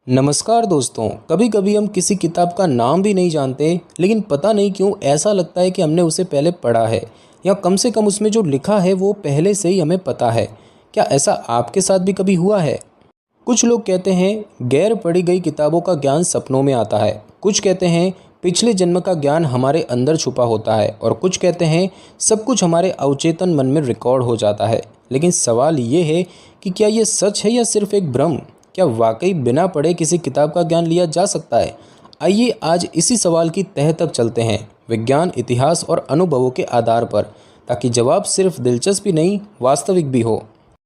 नमस्कार दोस्तों। कभी कभी हम किसी किताब का नाम भी नहीं जानते, लेकिन पता नहीं क्यों ऐसा लगता है कि हमने उसे पहले पढ़ा है या कम से कम उसमें जो लिखा है वो पहले से ही हमें पता है। क्या ऐसा आपके साथ भी कभी हुआ है? कुछ लोग कहते हैं गैर पढ़ी गई किताबों का ज्ञान सपनों में आता है, कुछ कहते हैं पिछले जन्म का ज्ञान हमारे अंदर छुपा होता है और कुछ कहते हैं सब कुछ हमारे अवचेतन मन में रिकॉर्ड हो जाता है। लेकिन सवाल ये है कि क्या ये सच है या सिर्फ एक भ्रम? क्या वाकई बिना पढ़े किसी किताब का ज्ञान लिया जा सकता है? आइए आज इसी सवाल की तह तक चलते हैं, विज्ञान, इतिहास और अनुभवों के आधार पर, ताकि जवाब सिर्फ दिलचस्पी नहीं, वास्तविक भी हो।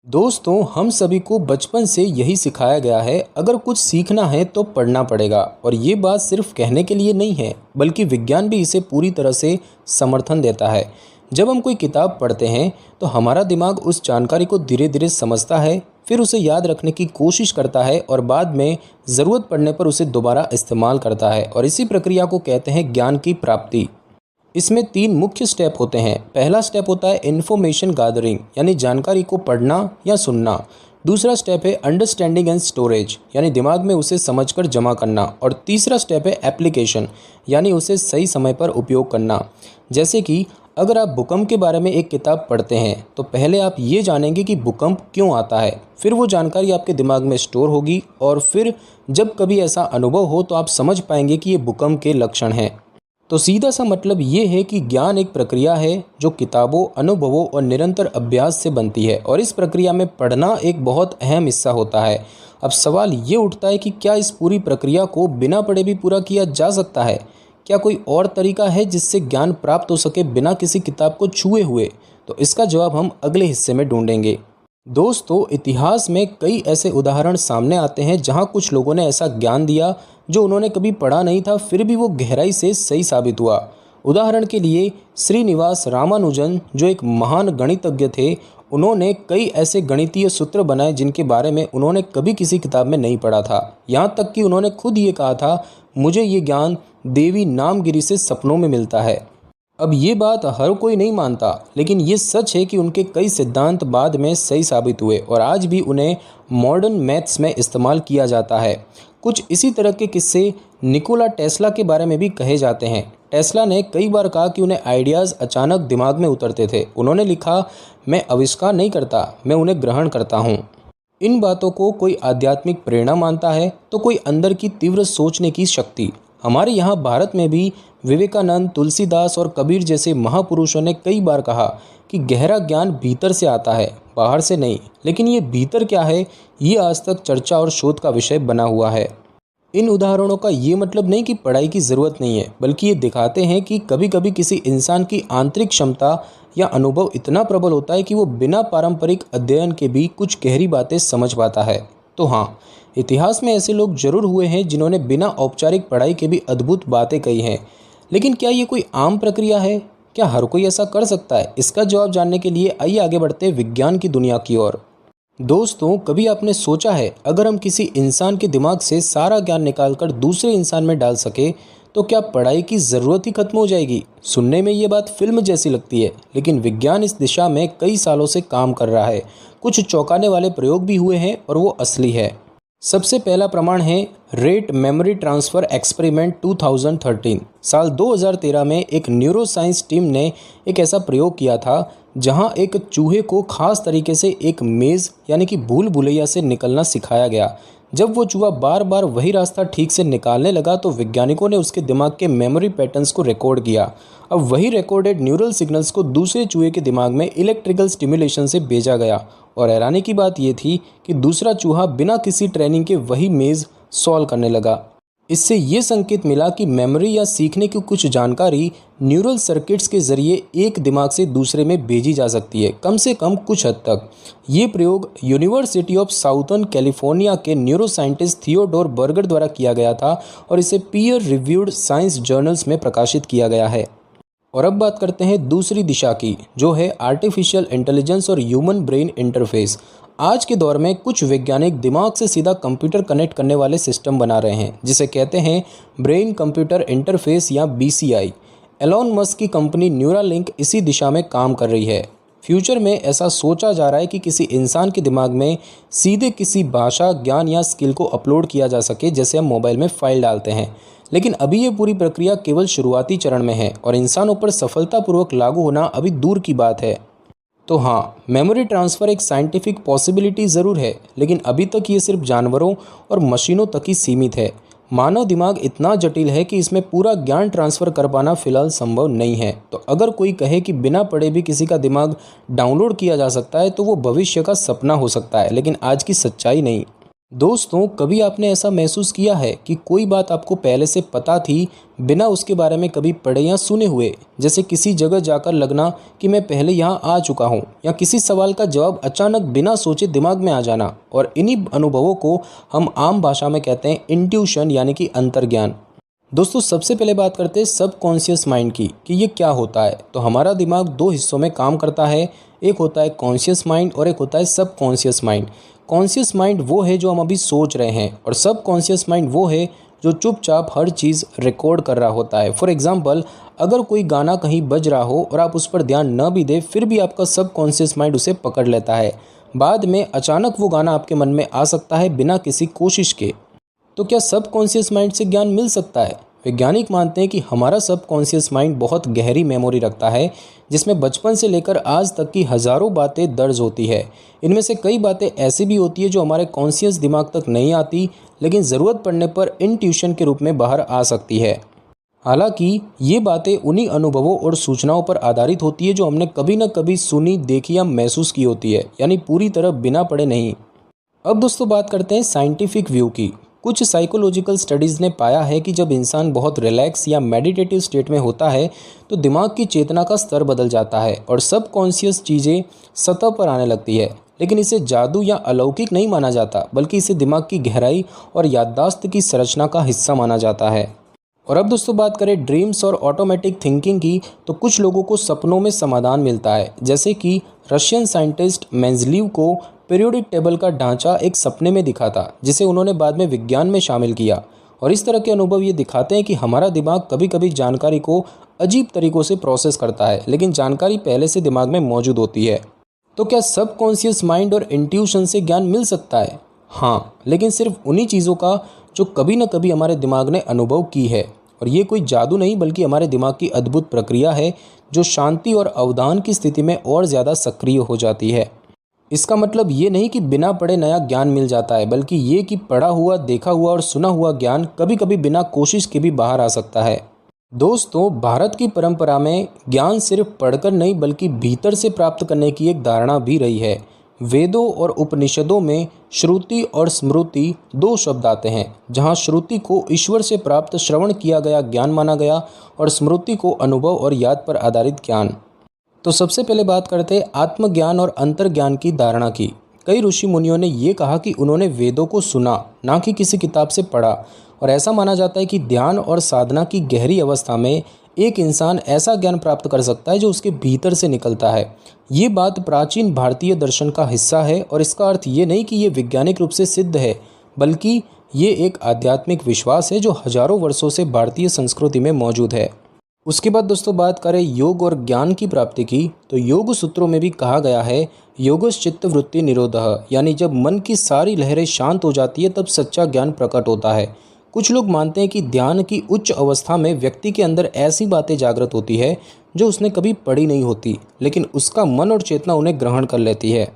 दोस्तों, हम सभी को बचपन से यही सिखाया गया है, अगर कुछ सीखना है तो पढ़ना पड़ेगा। और ये बात सिर्फ कहने के लिए नहीं है, बल्कि विज्ञान भी इसे पूरी तरह से समर्थन देता है। जब हम कोई किताब पढ़ते हैं तो हमारा दिमाग उस जानकारी को धीरे धीरे समझता है, फिर उसे याद रखने की कोशिश करता है और बाद में ज़रूरत पड़ने पर उसे दोबारा इस्तेमाल करता है। और इसी प्रक्रिया को कहते हैं ज्ञान की प्राप्ति। इसमें 3 मुख्य स्टेप होते हैं। पहला स्टेप होता है इन्फॉर्मेशन गैदरिंग, यानी जानकारी को पढ़ना या सुनना। दूसरा स्टेप है अंडरस्टैंडिंग एंड स्टोरेज, यानी दिमाग में उसे समझकर जमा करना। और तीसरा स्टेप है एप्लीकेशन, यानी उसे सही समय पर उपयोग करना। जैसे कि अगर आप भूकंप के बारे में एक किताब पढ़ते हैं तो पहले आप ये जानेंगे कि भूकंप क्यों आता है, फिर वो जानकारी आपके दिमाग में स्टोर होगी और फिर जब कभी ऐसा अनुभव हो तो आप समझ पाएंगे कि ये भूकंप के लक्षण हैं। तो सीधा सा मतलब ये है कि ज्ञान एक प्रक्रिया है जो किताबों, अनुभवों और निरंतर अभ्यास से बनती है, और इस प्रक्रिया में पढ़ना एक बहुत अहम हिस्सा होता है। अब सवाल ये उठता है कि क्या इस पूरी प्रक्रिया को बिना पढ़े भी पूरा किया जा सकता है? क्या कोई और तरीका है जिससे ज्ञान प्राप्त हो सके बिना किसी किताब को छुए हुए? तो इसका जवाब हम अगले हिस्से में ढूंढेंगे। दोस्तों, इतिहास में कई ऐसे उदाहरण सामने आते हैं जहां कुछ लोगों ने ऐसा ज्ञान दिया जो उन्होंने कभी पढ़ा नहीं था, फिर भी वो गहराई से सही साबित हुआ। उदाहरण के लिए श्रीनिवास रामानुजन, जो एक महान गणितज्ञ थे, उन्होंने कई ऐसे गणितीय सूत्र बनाए जिनके बारे में उन्होंने कभी किसी किताब में नहीं पढ़ा था। यहाँ तक कि उन्होंने खुद ये कहा था, मुझे ये ज्ञान देवी नामगिरी से सपनों में मिलता है। अब ये बात हर कोई नहीं मानता, लेकिन ये सच है कि उनके कई सिद्धांत बाद में सही साबित हुए और आज भी उन्हें मॉडर्न मैथ्स में इस्तेमाल किया जाता है। कुछ इसी तरह के किस्से निकोला टेस्ला के बारे में भी कहे जाते हैं। टेस्ला ने कई बार कहा कि उन्हें आइडियाज़ अचानक दिमाग में उतरते थे। उन्होंने लिखा, मैं आविष्कार नहीं करता, मैं उन्हें ग्रहण करता हूँ। इन बातों को कोई आध्यात्मिक प्रेरणा मानता है तो कोई अंदर की तीव्र सोचने की शक्ति। हमारे यहाँ भारत में भी विवेकानंद, तुलसीदास और कबीर जैसे महापुरुषों ने कई बार कहा कि गहरा ज्ञान भीतर से आता है, बाहर से नहीं। लेकिन ये भीतर क्या है, ये आज तक चर्चा और शोध का विषय बना हुआ है। इन उदाहरणों का ये मतलब नहीं कि पढ़ाई की ज़रूरत नहीं है, बल्कि ये दिखाते हैं कि कभी कभी किसी इंसान की आंतरिक क्षमता या अनुभव इतना प्रबल होता है कि वो बिना पारंपरिक अध्ययन के भी कुछ गहरी बातें समझ पाता है। तो हाँ, इतिहास में ऐसे लोग जरूर हुए हैं जिन्होंने बिना औपचारिक पढ़ाई के भी अद्भुत बातें कही हैं। लेकिन क्या ये कोई आम प्रक्रिया है? क्या हर कोई ऐसा कर सकता है? इसका जवाब जानने के लिए आइए आगे बढ़ते हैं विज्ञान की दुनिया की ओर। दोस्तों, कभी आपने सोचा है अगर हम किसी इंसान के दिमाग से सारा ज्ञान निकालकर दूसरे इंसान में डाल सके तो क्या पढ़ाई की ज़रूरत ही खत्म हो जाएगी? सुनने में ये बात फिल्म जैसी लगती है, लेकिन विज्ञान इस दिशा में कई सालों से काम कर रहा है। कुछ चौंकाने वाले प्रयोग भी हुए हैं और वो असली है। सबसे पहला प्रमाण है रेट मेमोरी ट्रांसफ़र एक्सपेरिमेंट 2013। साल 2013 में एक न्यूरोसाइंस टीम ने एक ऐसा प्रयोग किया था जहां एक चूहे को खास तरीके से एक मेज़ यानी कि भूल भुलैया से निकलना सिखाया गया। जब वो चूहा बार बार वही रास्ता ठीक से निकालने लगा तो वैज्ञानिकों ने उसके दिमाग के मेमोरी पैटर्न्स को रिकॉर्ड किया। अब वही रिकॉर्डेड न्यूरल सिग्नल्स को दूसरे चूहे के दिमाग में इलेक्ट्रिकल स्टिमुलेशन से भेजा गया, और हैरानी की बात यह थी कि दूसरा चूहा बिना किसी ट्रेनिंग के वही मेज़ सॉल्व करने लगा। इससे ये संकेत मिला कि मेमोरी या सीखने की कुछ जानकारी न्यूरल सर्किट्स के जरिए एक दिमाग से दूसरे में भेजी जा सकती है, कम से कम कुछ हद तक। ये प्रयोग यूनिवर्सिटी ऑफ साउथर्न कैलिफोर्निया के न्यूरोसाइंटिस्ट थियोडोर बर्गर द्वारा किया गया था और इसे पीयर रिव्यूड साइंस जर्नल्स में प्रकाशित किया गया है। और अब बात करते हैं दूसरी दिशा की, जो है आर्टिफिशियल इंटेलिजेंस और ह्यूमन ब्रेन इंटरफेस। आज के दौर में कुछ वैज्ञानिक दिमाग से सीधा कंप्यूटर कनेक्ट करने वाले सिस्टम बना रहे हैं, जिसे कहते हैं ब्रेन कंप्यूटर इंटरफेस या BCI। एलोन मस्क की कंपनी न्यूरालिंक इसी दिशा में काम कर रही है। फ्यूचर में ऐसा सोचा जा रहा है कि किसी इंसान के दिमाग में सीधे किसी भाषा, ज्ञान या स्किल को अपलोड किया जा सके, जैसे हम मोबाइल में फाइल डालते हैं। लेकिन अभी ये पूरी प्रक्रिया केवल शुरुआती चरण में है और इंसानों पर सफलतापूर्वक लागू होना अभी दूर की बात है। तो हाँ, मेमोरी ट्रांसफ़र एक साइंटिफिक पॉसिबिलिटी ज़रूर है, लेकिन अभी तक ये सिर्फ जानवरों और मशीनों तक ही सीमित है। मानव दिमाग इतना जटिल है कि इसमें पूरा ज्ञान ट्रांसफ़र कर पाना फ़िलहाल संभव नहीं है। तो अगर कोई कहे कि बिना पढ़े भी किसी का दिमाग डाउनलोड किया जा सकता है, तो वो भविष्य का सपना हो सकता है, लेकिन आज की सच्चाई नहीं। दोस्तों, कभी आपने ऐसा महसूस किया है कि कोई बात आपको पहले से पता थी, बिना उसके बारे में कभी पढ़े या सुने हुए? जैसे किसी जगह जाकर लगना कि मैं पहले यहाँ आ चुका हूँ, या किसी सवाल का जवाब अचानक बिना सोचे दिमाग में आ जाना। और इन्हीं अनुभवों को हम आम भाषा में कहते हैं इंट्यूशन, यानी कि अंतर्ज्ञान। दोस्तों, सबसे पहले बात करते हैं सबकॉन्शियस माइंड की कि ये क्या होता है। तो हमारा दिमाग दो हिस्सों में काम करता है, एक होता है कॉन्शियस माइंड और एक होता है सबकॉन्शियस माइंड। कॉन्शियस माइंड वो है जो हम अभी सोच रहे हैं, और सबकॉन्शियस माइंड वो है जो चुपचाप हर चीज़ रिकॉर्ड कर रहा होता है। फॉर एग्जांपल, अगर कोई गाना कहीं बज रहा हो और आप उस पर ध्यान न भी दें, फिर भी आपका सबकॉन्शियस माइंड उसे पकड़ लेता है। बाद में अचानक वो गाना आपके मन में आ सकता है बिना किसी कोशिश के। तो क्या सबकॉन्शियस माइंड से ज्ञान मिल सकता है? वैज्ञानिक मानते हैं कि हमारा सबकॉन्शियस माइंड बहुत गहरी मेमोरी रखता है, जिसमें बचपन से लेकर आज तक की हज़ारों बातें दर्ज होती है। इनमें से कई बातें ऐसी भी होती है जो हमारे कॉन्शियस दिमाग तक नहीं आती, लेकिन ज़रूरत पड़ने पर इंट्यूशन के रूप में बाहर आ सकती है। हालांकि ये बातें उन्हीं अनुभवों और सूचनाओं पर आधारित होती है जो हमने कभी न कभी सुनी, देखी या महसूस की होती है, यानी पूरी तरह बिना पढ़े नहीं। अब दोस्तों, बात करते हैं साइंटिफिक व्यू की। कुछ साइकोलॉजिकल स्टडीज़ ने पाया है कि जब इंसान बहुत रिलैक्स या मेडिटेटिव स्टेट में होता है, तो दिमाग की चेतना का स्तर बदल जाता है और सबकॉन्शियस चीज़ें सतह पर आने लगती है। लेकिन इसे जादू या अलौकिक नहीं माना जाता, बल्कि इसे दिमाग की गहराई और याददाश्त की संरचना का हिस्सा माना जाता है। और अब दोस्तों, बात करें ड्रीम्स और ऑटोमेटिक थिंकिंग की, तो कुछ लोगों को सपनों में समाधान मिलता है। जैसे कि रशियन साइंटिस्ट मेंजलीव को पीरियोडिक टेबल का ढांचा एक सपने में दिखा था, जिसे उन्होंने बाद में विज्ञान में शामिल किया। और इस तरह के अनुभव ये दिखाते हैं कि हमारा दिमाग कभी कभी जानकारी को अजीब तरीक़ों से प्रोसेस करता है, लेकिन जानकारी पहले से दिमाग में मौजूद होती है। तो क्या सबकॉन्शियस माइंड और इंट्यूशन से ज्ञान मिल सकता है? हाँ, लेकिन सिर्फ उन्हीं चीज़ों का जो कभी न कभी हमारे दिमाग ने अनुभव की है। और ये कोई जादू नहीं, बल्कि हमारे दिमाग की अद्भुत प्रक्रिया है जो शांति और अवधान की स्थिति में और ज़्यादा सक्रिय हो जाती है। इसका मतलब ये नहीं कि बिना पढ़े नया ज्ञान मिल जाता है, बल्कि ये कि पढ़ा हुआ, देखा हुआ और सुना हुआ ज्ञान कभी कभी बिना कोशिश के भी बाहर आ सकता है। दोस्तों, भारत की परंपरा में ज्ञान सिर्फ पढ़कर नहीं, बल्कि भीतर से प्राप्त करने की एक धारणा भी रही है। वेदों और उपनिषदों में श्रुति और स्मृति दो शब्द आते हैं, जहाँ श्रुति को ईश्वर से प्राप्त श्रवण किया गया ज्ञान माना गया और स्मृति को अनुभव और याद पर आधारित ज्ञान। तो सबसे पहले बात करते हैं आत्मज्ञान और अंतर्ज्ञान की धारणा की। कई ऋषि मुनियों ने ये कहा कि उन्होंने वेदों को सुना, ना कि किसी किताब से पढ़ा। और ऐसा माना जाता है कि ध्यान और साधना की गहरी अवस्था में एक इंसान ऐसा ज्ञान प्राप्त कर सकता है जो उसके भीतर से निकलता है। ये बात प्राचीन भारतीय दर्शन का हिस्सा है, और इसका अर्थ ये नहीं कि ये वैज्ञानिक रूप से सिद्ध है, बल्कि ये एक आध्यात्मिक विश्वास है जो हजारों वर्षों से भारतीय संस्कृति में मौजूद है। उसके बाद दोस्तों, बात करें योग और ज्ञान की प्राप्ति की, तो योग सूत्रों में भी कहा गया है, योगश्चित्त वृत्ति निरोधः, यानी जब मन की सारी लहरें शांत हो जाती है तब सच्चा ज्ञान प्रकट होता है। कुछ लोग मानते हैं कि ध्यान की उच्च अवस्था में व्यक्ति के अंदर ऐसी बातें जागृत होती है जो उसने कभी पढ़ी नहीं होती, लेकिन उसका मन और चेतना उन्हें ग्रहण कर लेती है।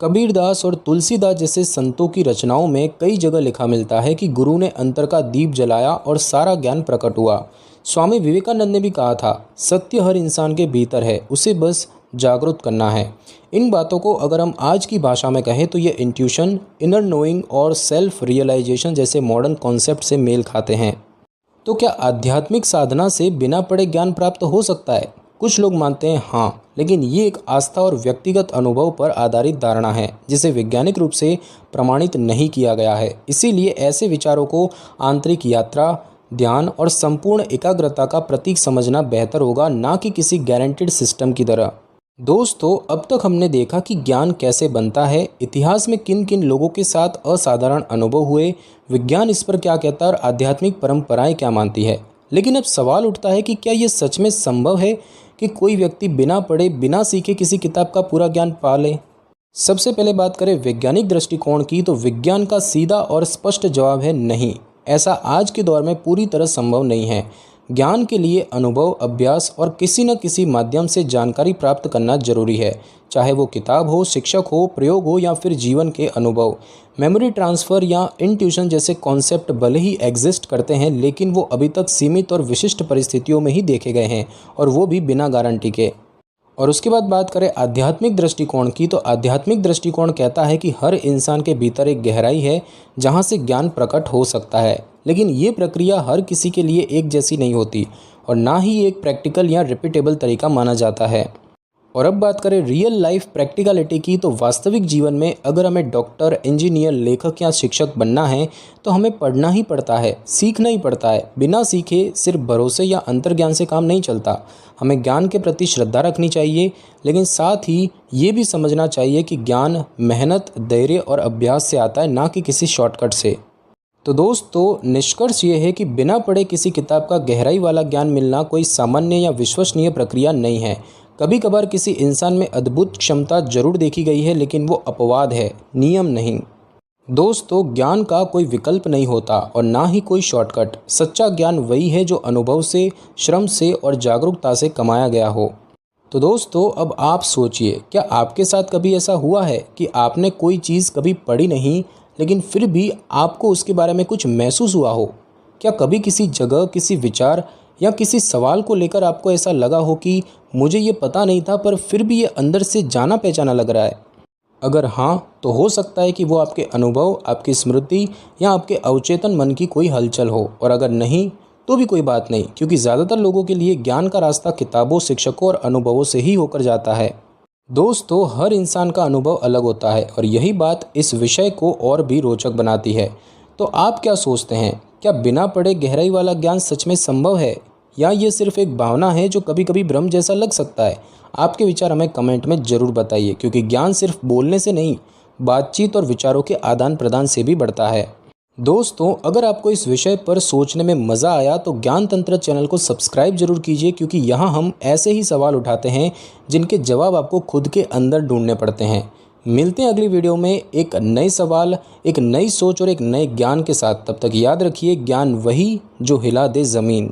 कबीरदास और तुलसीदास जैसे संतों की रचनाओं में कई जगह लिखा मिलता है कि गुरु ने अंतर का दीप जलाया और सारा ज्ञान प्रकट हुआ। स्वामी विवेकानंद ने भी कहा था, सत्य हर इंसान के भीतर है, उसे बस जागरूक करना है। इन बातों को अगर हम आज की भाषा में कहें तो ये इंट्यूशन, इनर नोइंग और सेल्फ रियलाइजेशन जैसे मॉडर्न कॉन्सेप्ट से मेल खाते हैं। तो क्या आध्यात्मिक साधना से बिना पढ़े ज्ञान प्राप्त हो सकता है? कुछ लोग मानते हैं हाँ, लेकिन ये एक आस्था और व्यक्तिगत अनुभव पर आधारित धारणा है जिसे वैज्ञानिक रूप से प्रमाणित नहीं किया गया है। इसीलिए ऐसे विचारों को आंतरिक यात्रा, ध्यान और संपूर्ण एकाग्रता का प्रतीक समझना बेहतर होगा, ना कि किसी गारंटेड सिस्टम की तरह। दोस्तों, अब तक हमने देखा कि ज्ञान कैसे बनता है, इतिहास में किन किन लोगों के साथ असाधारण अनुभव हुए, विज्ञान इस पर क्या कहता है और आध्यात्मिक परंपराएं क्या मानती है। लेकिन अब सवाल उठता है कि क्या ये सच में संभव है कि कोई व्यक्ति बिना पढ़े बिना सीखे किसी किताब का पूरा ज्ञान पा ले? सबसे पहले बात करें वैज्ञानिक दृष्टिकोण की, तो विज्ञान का सीधा और स्पष्ट जवाब है नहीं। ऐसा आज के दौर में पूरी तरह संभव नहीं है। ज्ञान के लिए अनुभव, अभ्यास और किसी न किसी माध्यम से जानकारी प्राप्त करना जरूरी है, चाहे वो किताब हो, शिक्षक हो, प्रयोग हो या फिर जीवन के अनुभव। मेमोरी ट्रांसफ़र या इंट्यूशन जैसे कॉन्सेप्ट भले ही एग्जिस्ट करते हैं, लेकिन वो अभी तक सीमित और विशिष्ट परिस्थितियों में ही देखे गए हैं, और वो भी बिना गारंटी के। और उसके बाद बात करें आध्यात्मिक दृष्टिकोण की, तो आध्यात्मिक दृष्टिकोण कहता है कि हर इंसान के भीतर एक गहराई है जहाँ से ज्ञान प्रकट हो सकता है, लेकिन ये प्रक्रिया हर किसी के लिए एक जैसी नहीं होती और ना ही एक प्रैक्टिकल या रिपीटेबल तरीका माना जाता है। और अब बात करें रियल लाइफ प्रैक्टिकलिटी की, तो वास्तविक जीवन में अगर हमें डॉक्टर, इंजीनियर, लेखक या शिक्षक बनना है तो हमें पढ़ना ही पड़ता है, सीखना ही पड़ता है। बिना सीखे सिर्फ भरोसे या अंतर्ज्ञान से काम नहीं चलता। हमें ज्ञान के प्रति श्रद्धा रखनी चाहिए, लेकिन साथ ही ये भी समझना चाहिए कि ज्ञान मेहनत, धैर्य और अभ्यास से आता है, ना कि किसी शॉर्टकट से। तो दोस्तों, निष्कर्ष ये है कि बिना पढ़े किसी किताब का गहराई वाला ज्ञान मिलना कोई सामान्य या विश्वसनीय प्रक्रिया नहीं है। कभी कभार किसी इंसान में अद्भुत क्षमता जरूर देखी गई है, लेकिन वो अपवाद है, नियम नहीं। दोस्तों, ज्ञान का कोई विकल्प नहीं होता और ना ही कोई शॉर्टकट। सच्चा ज्ञान वही है जो अनुभव से, श्रम से और जागरूकता से कमाया गया हो। तो दोस्तों, अब आप सोचिए, क्या आपके साथ कभी ऐसा हुआ है कि आपने कोई चीज़ कभी पढ़ी नहीं, लेकिन फिर भी आपको उसके बारे में कुछ महसूस हुआ हो? क्या कभी किसी जगह, किसी विचार या किसी सवाल को लेकर आपको ऐसा लगा हो कि मुझे ये पता नहीं था, पर फिर भी ये अंदर से जाना पहचाना लग रहा है? अगर हाँ, तो हो सकता है कि वो आपके अनुभव, आपकी स्मृति या आपके अवचेतन मन की कोई हलचल हो। और अगर नहीं, तो भी कोई बात नहीं, क्योंकि ज़्यादातर लोगों के लिए ज्ञान का रास्ता किताबों, शिक्षकों और अनुभवों से ही होकर जाता है। दोस्तों, हर इंसान का अनुभव अलग होता है और यही बात इस विषय को और भी रोचक बनाती है। तो आप क्या सोचते हैं, क्या बिना पढ़े गहराई वाला ज्ञान सच में संभव है, या ये सिर्फ एक भावना है जो कभी कभी भ्रम जैसा लग सकता है? आपके विचार हमें कमेंट में ज़रूर बताइए, क्योंकि ज्ञान सिर्फ बोलने से नहीं, बातचीत और विचारों के आदान प्रदान से भी बढ़ता है। दोस्तों, अगर आपको इस विषय पर सोचने में मज़ा आया तो ज्ञान तंत्र चैनल को सब्सक्राइब जरूर कीजिए, क्योंकि यहाँ हम ऐसे ही सवाल उठाते हैं जिनके जवाब आपको खुद के अंदर ढूंढने पड़ते हैं। मिलते हैं अगली वीडियो में एक नए सवाल, एक नई सोच और एक नए ज्ञान के साथ। तब तक याद रखिए, ज्ञान वही जो हिला दे ज़मीन।